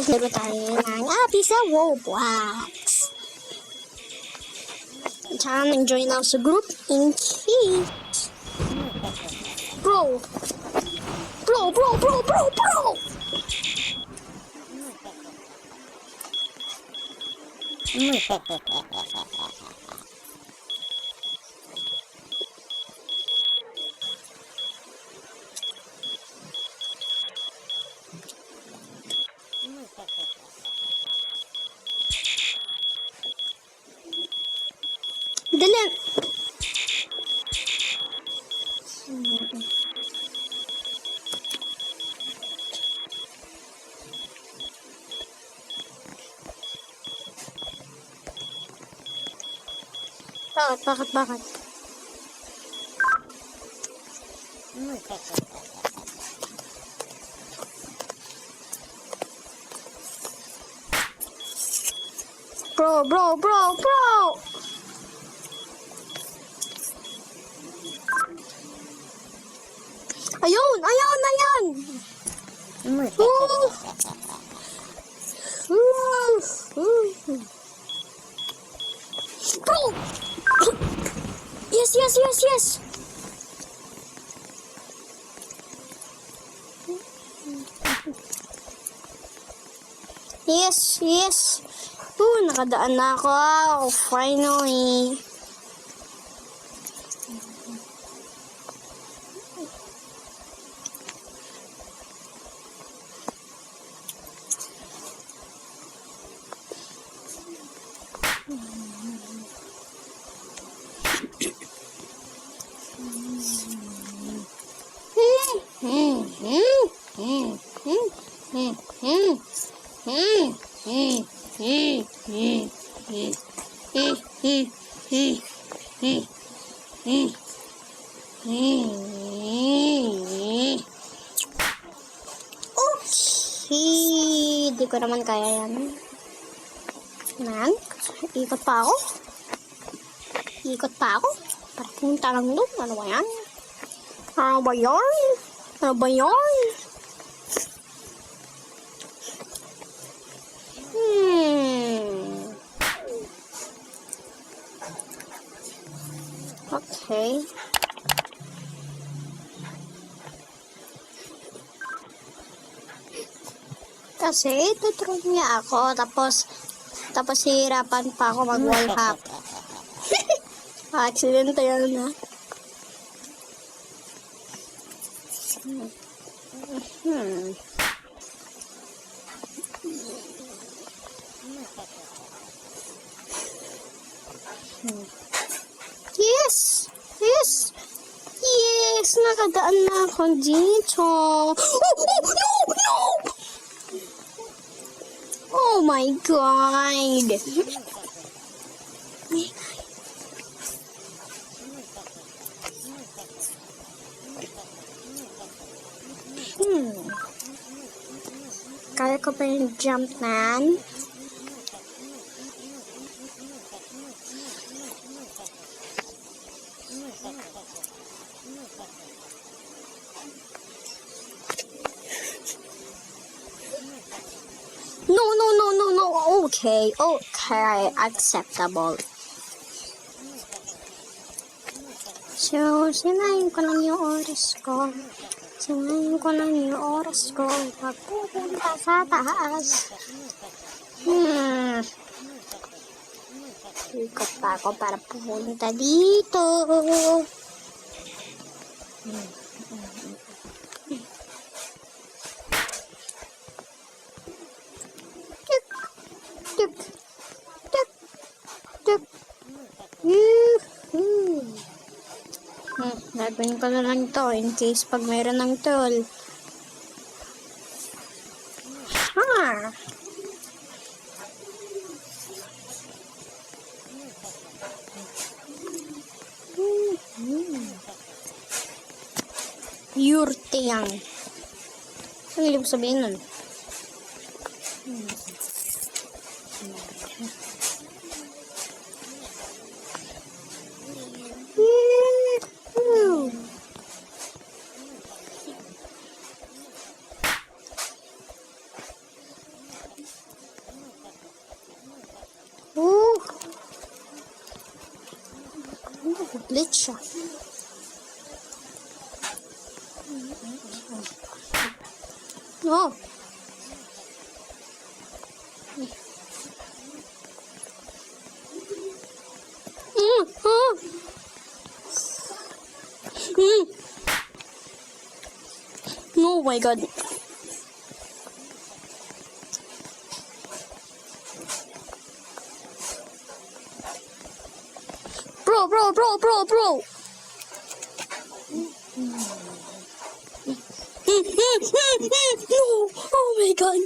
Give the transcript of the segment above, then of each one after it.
Diba tayo ng api sa Roblox. Tsaka nag-join ako sa group in case. Bro! Bro! Dali! Bakit? Bro! Ayun! Bro! Yes! Yes! Nakadaan na ako. Oh, finally. Okay, di ko naman kaya yan. Nan, ikot pa ako. Para punta lang doon. Ano ba yan? Okay. Kasi tuturo niya ako, tapos hihirapan pa ako mag-wall hop. Accident yun na. Yes! Nakadaan na ako dito. No! Oh my God! Kaya ko pa yung jump man. No. Okay, acceptable. So, sinayin ko lang yung oras ko. Papunta sa taas. Ikot pa ako para pumunta dito. Gagawin ko na lang to in case pag mayroon ng tool. Yurtiang. Ano ibig sabihin nun? Glitch siya. Oh. Oh. Oh my god. Bro. No. Oh my god.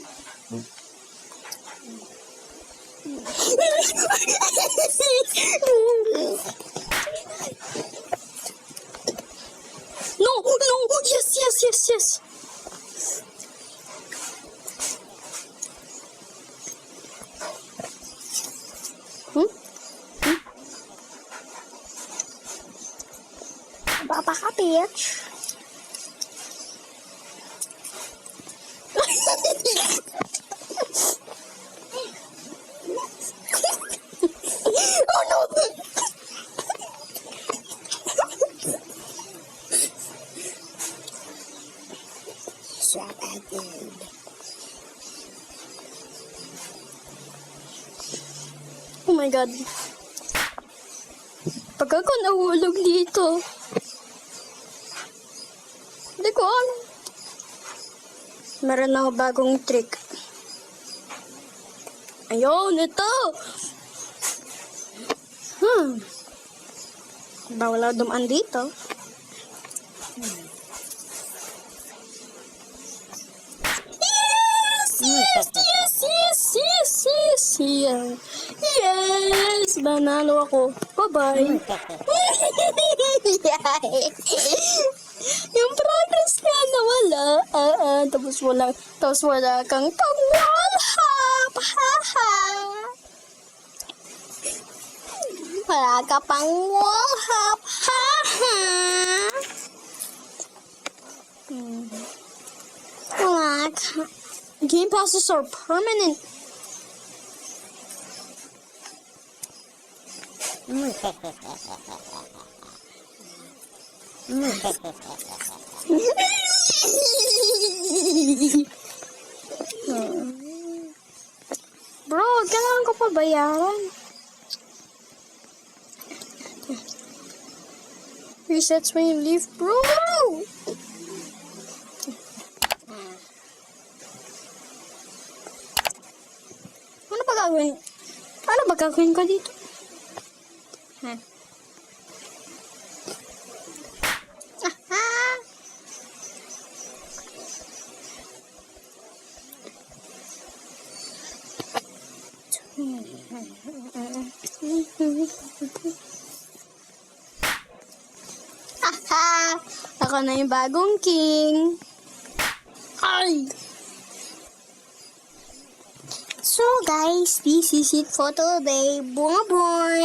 No. Yes. Baba ka, bitch. Oh no! Shut again. Oh my god. Pag ako nahulog dito, hindi ko alam. Meron ako bagong trick. Ayun, ito! Bawal ako dumaan dito. Yes! Nanalo ako. Bye-bye. Yung progress nga nawala. Tapos wala kang pang-wall hop. Wala ka pang wall hop. Wala ka. Game passes are permanent. Bro, kailangan ko pa bayaran. Resets when you leave, bro. Ano ba gagawin ko dito? Ako na yung bagong king. Ay! So guys, this is it for today. Bye-bye!